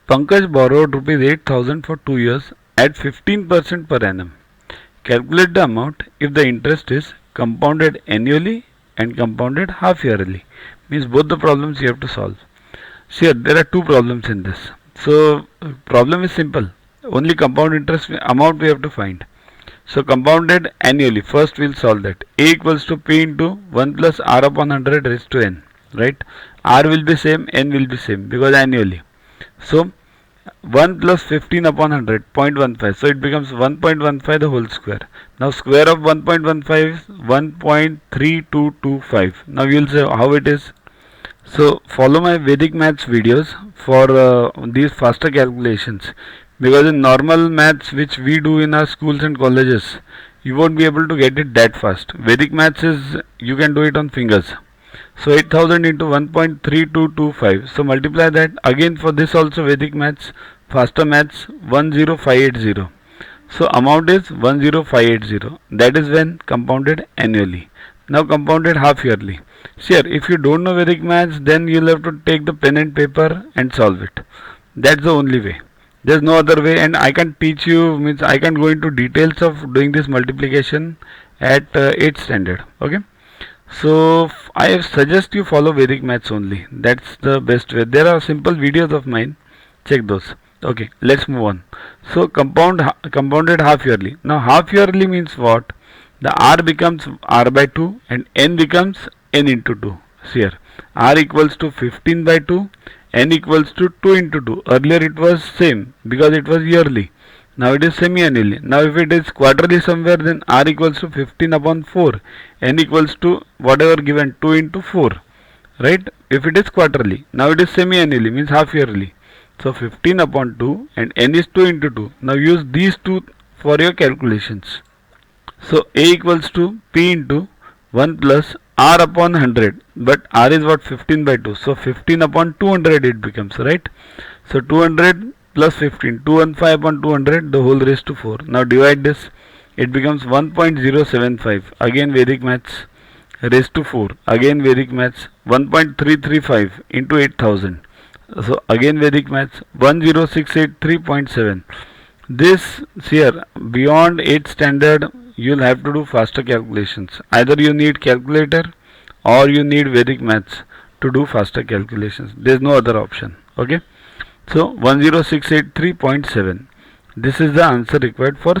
Pankaj borrowed rupees 8,000 for 2 years at 15% per annum. Calculate the amount if the interest is compounded annually and compounded half yearly. Means both the problems you have to solve. See, there are two problems in this. So problem is simple. Only compound interest amount we have to find. So compounded annually. First we'll solve that. A equals to P into 1 plus R upon 100 raised to N. Right? R will be same, N will be same because annually. So 1 plus 15 upon 100, 0.15. So it becomes 1.15 the whole square. Now square of 1.15 is 1.3225. Now you will say how it is. So follow my Vedic maths videos for these faster calculations, because in normal maths which we do in our schools and colleges, you won't be able to get it that fast. Vedic maths is you can do it on fingers. So 8000 into 1.3225. So multiply that again for this also Vedic maths, faster maths 10580. So amount is 10580. That is when compounded annually. Now compounded half yearly. Sure, if you don't know Vedic maths, then you'll have to take the pen and paper and solve it. That's the only way. There's no other way, and I can teach you, means I can go into details of doing this multiplication at 8th standard. Okay. So I suggest you follow Vedic maths only. That's the best way. There are simple videos of mine. Check those. Okay, let's move on. So compounded half yearly. Now half yearly means what? The R becomes R by 2 and N becomes N into 2. See here, R equals to 15 by 2, N equals to 2 into 2. Earlier it was same because it was yearly. Now it is semi-annually. Now if it is quarterly somewhere, then R equals to 15 upon 4. N equals to whatever given 2 into 4. Right? If it is quarterly. Now it is semi-annually, means half yearly. So 15 upon 2 and N is 2 into 2. Now use these two for your calculations. So A equals to P into 1 plus R upon 100. But R is what? 15 by 2. So 15 upon 200 it becomes, right? So 200 plus 15, 215 upon 200, the whole raised to 4. Now divide this, it becomes 1.075. Again Vedic maths, raised to 4. Again Vedic maths, 1.335 into 8000. So again Vedic maths, 10683.7. This here, beyond 8th standard, you'll have to do faster calculations. Either you need calculator or you need Vedic maths to do faster calculations. There's no other option. Okay. So 10683.7. This is the answer required for